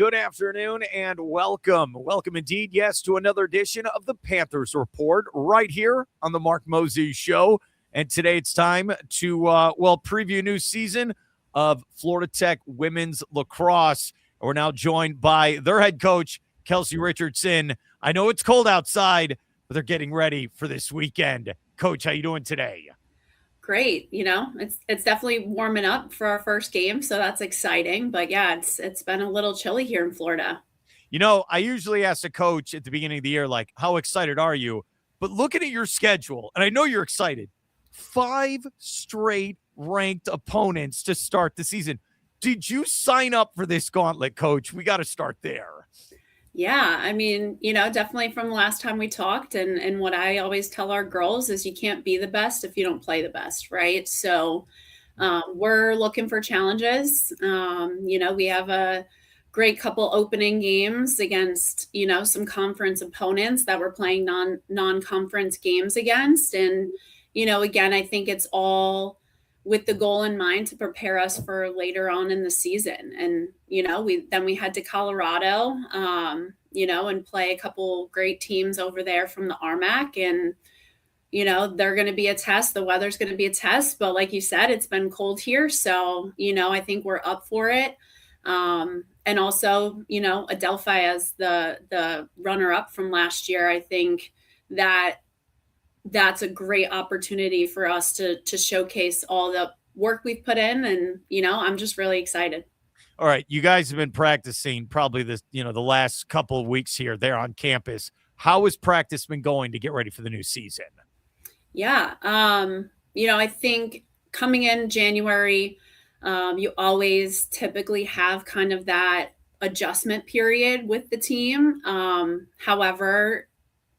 good afternoon, and welcome. Welcome indeed, yes, to another edition of the Panthers Report right here on the Mark Mosey Show. And today it's time to, preview a new season of Florida Tech women's lacrosse. And we're now joined by their head coach, Kelsey Richardson. I know it's cold outside, but they're getting ready for this weekend. Coach, how you doing today? Great. It's definitely warming up for our first game, so that's exciting. But yeah, it's been a little chilly here in Florida. I usually ask a coach at the beginning of the year, like, how excited are you? But looking at your schedule, and I know you're excited, 5 straight ranked opponents to start the season. Did you sign up for this gauntlet, Coach? We got to start there. Yeah, definitely from the last time we talked, and what I always tell our girls is you can't be the best if you don't play the best, right? So we're looking for challenges. We have a great couple opening games against, some conference opponents that we're playing non-conference games against. And, again, I think it's all with the goal in mind to prepare us for later on in the season. And, we head to Colorado, and play a couple great teams over there from the RMAC. And, they're going to be a test. The weather's going to be a test. But like you said, it's been cold here. So, I think we're up for it. And also, Adelphi as the runner-up from last year, I think that's a great opportunity for us to showcase all the work we've put in. And, I'm just really excited. All right. You guys have been practicing probably the last couple of weeks here there on campus. How has practice been going to get ready for the new season? Yeah. I think coming in January, you always typically have kind of that adjustment period with the team. However,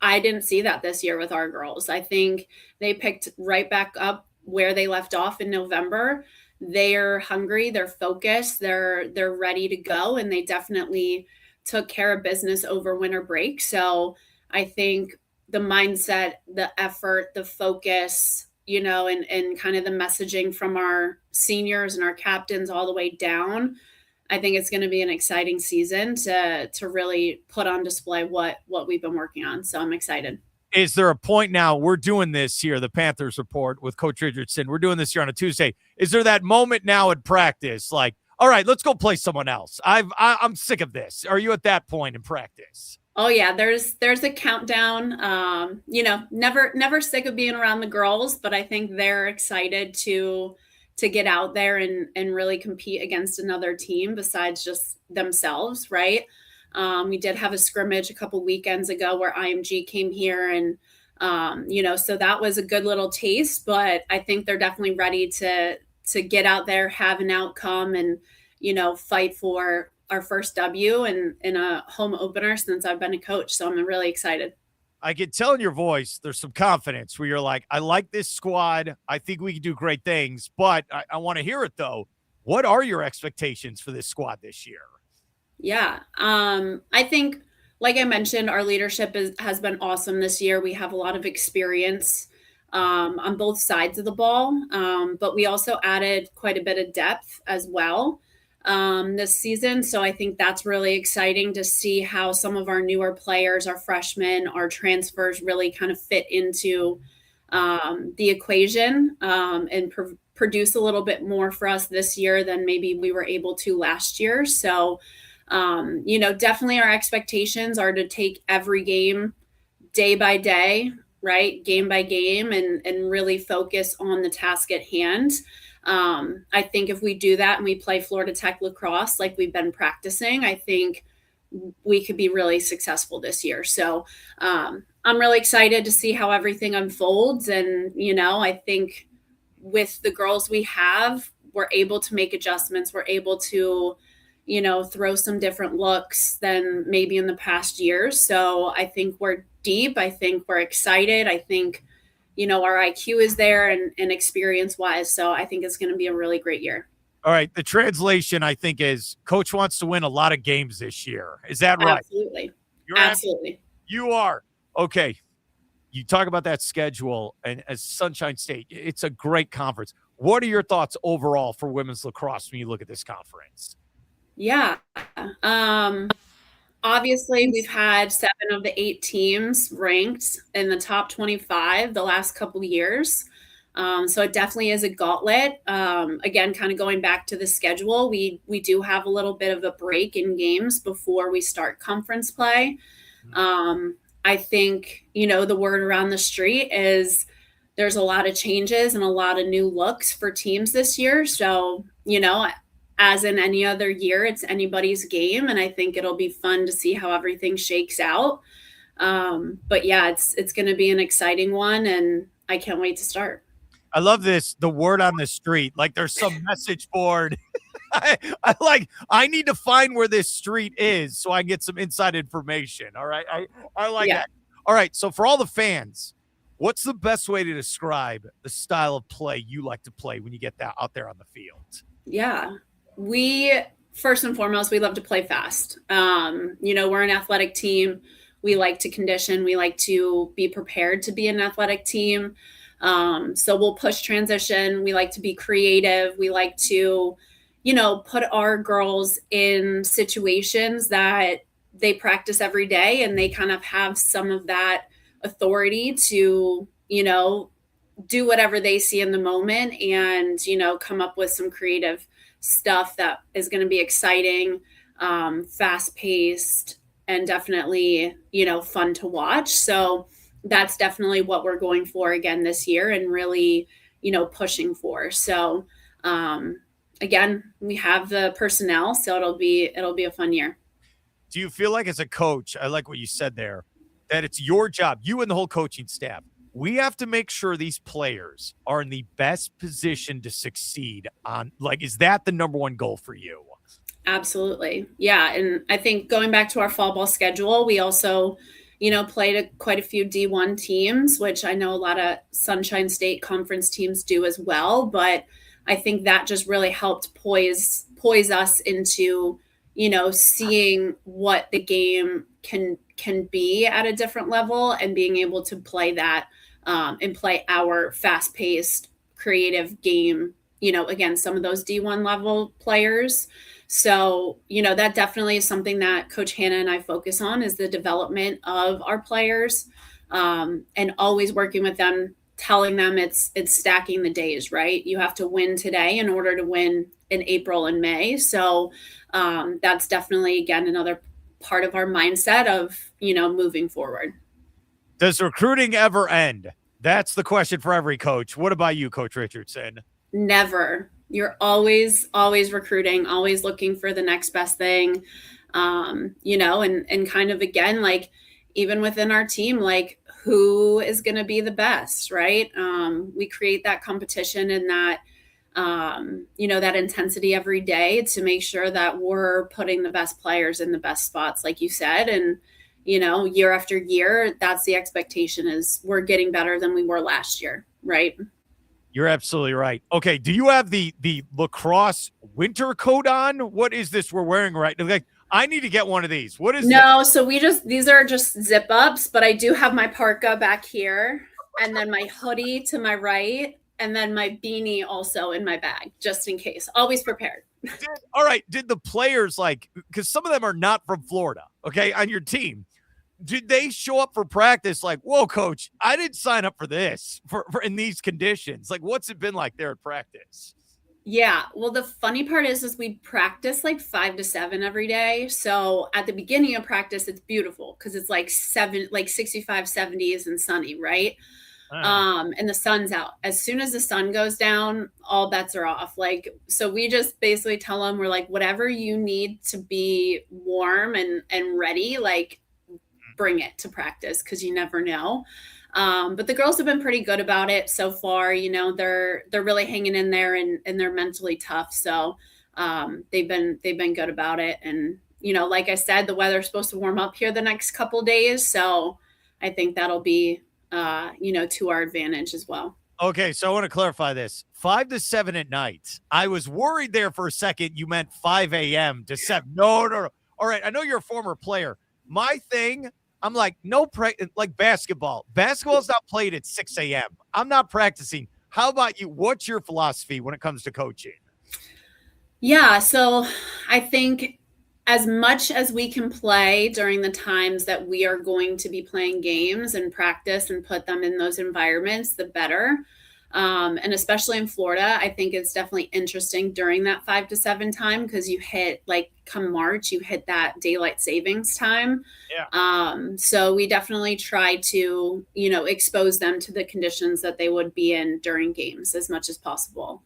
I didn't see that this year with our girls. I think they picked right back up where they left off in November. They're hungry, they're focused, they're ready to go, and they definitely took care of business over winter break. So I think the mindset, the effort, the focus, and kind of the messaging from our seniors and our captains all the way down, I think it's going to be an exciting season to really put on display what we've been working on. So I'm excited. Is there a point now, we're doing this here, the Panthers Report with Coach Richardson, we're doing this here on a Tuesday. Is there that moment now at practice, like, all right, let's go play someone else? I'm sick of this. Are you at that point in practice? Oh yeah, there's a countdown. Never sick of being around the girls, but I think they're excited to get out there and really compete against another team besides just themselves, right? We did have a scrimmage a couple weekends ago where IMG came here, and so that was a good little taste. But I think they're definitely ready to get out there, have an outcome, and fight for our first W and in a home opener since I've been a coach. So I'm really excited. I can tell in your voice there's some confidence where you're like, I like this squad. I think we can do great things, but I want to hear it though. What are your expectations for this squad this year? Yeah. I think, like I mentioned, our leadership has been awesome this year. We have a lot of experience on both sides of the ball, but we also added quite a bit of depth as well this season. So I think that's really exciting to see how some of our newer players, our freshmen, our transfers really kind of fit into the equation and produce a little bit more for us this year than maybe we were able to last year. So, definitely our expectations are to take every game day by day, right? Game by game, and really focus on the task at hand. I think if we do that and we play Florida Tech lacrosse like we've been practicing, I think we could be really successful this year. So I'm really excited to see how everything unfolds. And, I think with the girls we have, we're able to make adjustments. We're able to, throw some different looks than maybe in the past years. So I think we're deep. I think we're excited. I think our IQ is there and experience wise. So I think it's going to be a really great year. All right. The translation, I think, is coach wants to win a lot of games this year. Is that right? Absolutely. Absolutely. You are. Okay. You talk about that schedule, and as Sunshine State, it's a great conference. What are your thoughts overall for women's lacrosse when you look at this conference? Yeah. Um, Obviously, we've had 7 of the 8 teams ranked in the top 25 the last couple years. So it definitely is a gauntlet. Again, kind of going back to the schedule, we do have a little bit of a break in games before we start conference play. I think, the word around the street is there's a lot of changes and a lot of new looks for teams this year. So, as in any other year, it's anybody's game. And I think it'll be fun to see how everything shakes out. But yeah, it's going to be an exciting one. And I can't wait to start. I love this. The word on the street, like there's some message board. I need to find where this street is so I can get some inside information. All right. I like that. All right. So for all the fans, what's the best way to describe the style of play you like to play when you get that out there on the field? Yeah. We first and foremost, we love to play fast. We're an athletic team. We like to condition. We like to be prepared to be an athletic team. So we'll push transition. We like to be creative. We like to, put our girls in situations that they practice every day, and they kind of have some of that authority to, do whatever they see in the moment and, come up with some creative stuff that is going to be exciting, fast paced, and definitely, fun to watch. So that's definitely what we're going for again this year and really, pushing for. So, again, we have the personnel, so it'll be a fun year. Do you feel like as a coach, I like what you said there, that it's your job, you and the whole coaching staff, we have to make sure these players are in the best position to succeed is that the number one goal for you? Absolutely. Yeah. And I think going back to our fall ball schedule, we also, played quite a few D1 teams, which I know a lot of Sunshine State Conference teams do as well. But I think that just really helped poise us into, seeing what the game can be at a different level and being able to play that and play our fast-paced, creative game, against some of those D1 level players. So, that definitely is something that Coach Hannah and I focus on is the development of our players, and always working with them, telling them it's stacking the days, right? You have to win today in order to win in April and May. So that's definitely, again, another part of our mindset of, moving forward. Does recruiting ever end? That's the question for every coach. What about you, Coach Richardson? Never. You're always recruiting, always looking for the next best thing. And kind of, again, like even within our team, like who is going to be the best, right? We create that competition and that, that intensity every day to make sure that we're putting the best players in the best spots, like you said. And, year after year, that's the expectation is we're getting better than we were last year, right? You're absolutely right. Okay, do you have the lacrosse winter coat on? What is this we're wearing right now? Like, I need to get one of these. What is No, so these are just zip ups, but I do have my parka back here and then my hoodie to my right and then my beanie also in my bag, just in case. Always prepared. All right, did the players because some of them are not from Florida, okay, on your team, did they show up for practice like, whoa, coach, I didn't sign up for this for in these conditions? Like, what's it been like there at practice? Yeah. Well, the funny part is we practice like 5 to 7 every day. So at the beginning of practice, it's beautiful because it's like 65, 70s and sunny, right? And the sun's out. As soon as the sun goes down, all bets are off. Like, so we just basically tell them, we're like, whatever you need to be warm and ready, like, bring it to practice because you never know. But the girls have been pretty good about it so far. They're really hanging in there and they're mentally tough. So they've been good about it. And, like I said, the weather's supposed to warm up here the next couple of days. So I think that'll be, to our advantage as well. Okay, so I want to clarify this. 5 to 7 at night. I was worried there for a second. You meant 5 a.m. to 7. No. All right, I know you're a former player. My thing, I'm like, like basketball. Basketball is not played at 6 a.m. I'm not practicing. How about you? What's your philosophy when it comes to coaching? Yeah, so I think as much as we can play during the times that we are going to be playing games and practice and put them in those environments, the better. And especially in Florida, I think it's definitely interesting during that 5 to 7 time because you hit like come March, you hit that daylight savings time. Yeah. So we definitely try to, expose them to the conditions that they would be in during games as much as possible.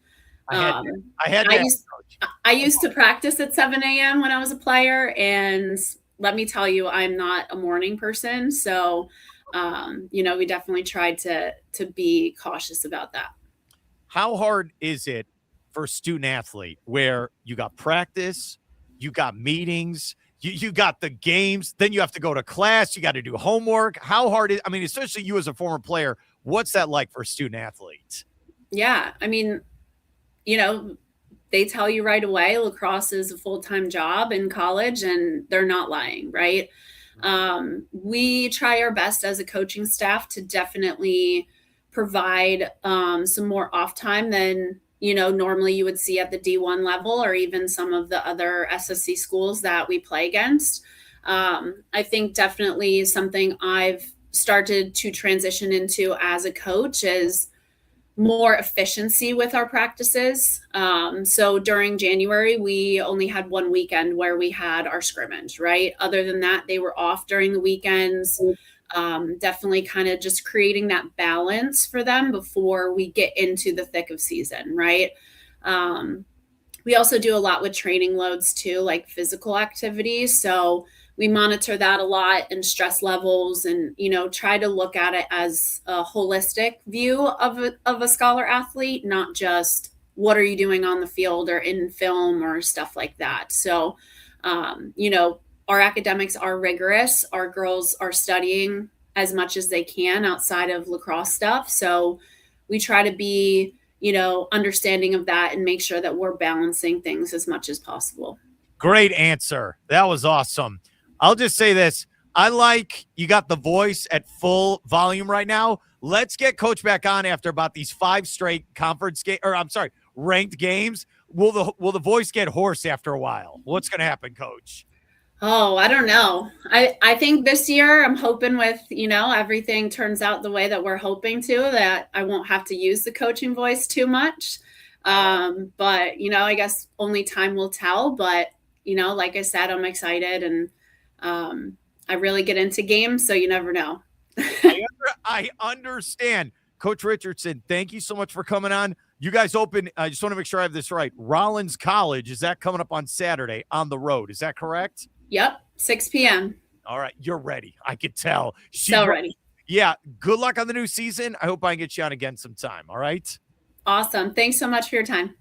I had to, Um, I had I to ask, used Coach. I used to practice at 7 a.m. when I was a player, and let me tell you, I'm not a morning person. So, we definitely tried to be cautious about that. How hard is it for a student athlete where you got practice, you got meetings, you got the games, then you have to go to class, you got to do homework? How hard is, I mean, especially you as a former player, what's that like for a student athlete? Yeah, I mean, you know, they tell you right away lacrosse is a full-time job in college, and they're not lying, right? We try our best as a coaching staff to definitely provide some more off time than normally you would see at the D1 level or even some of the other SSC schools that we play against. I think definitely something I've started to transition into as a coach is more efficiency with our practices. So during January, we only had one weekend where we had our scrimmage, right? Other than that, they were off during the weekends. Definitely kind of just creating that balance for them before we get into the thick of season, right? Um, we also do a lot with training loads too, like physical activities. So we monitor that a lot and stress levels and, try to look at it as a holistic view of a scholar athlete, not just what are you doing on the field or in film or stuff like that. So, our academics are rigorous. Our girls are studying as much as they can outside of lacrosse stuff. So we try to be understanding of that and make sure that we're balancing things as much as possible. Great answer. That was awesome. I'll just say this. I like you got the voice at full volume right now. Let's get Coach back on after about these 5 straight conference game, or I'm sorry, ranked games. Will the voice get hoarse after a while? What's going to happen, Coach? Oh, I don't know. I think this year I'm hoping with, everything turns out the way that we're hoping to, that I won't have to use the coaching voice too much. But, I guess only time will tell. But, like I said, I'm excited and I really get into games. So you never know. I understand. Coach Richardson, thank you so much for coming on. You guys open, I just want to make sure I have this right. Rollins College, is that coming up on Saturday on the road? Is that correct? Yep. 6 p.m. All right. You're ready. I could tell. So ready. Yeah. Good luck on the new season. I hope I can get you on again sometime. All right. Awesome. Thanks so much for your time.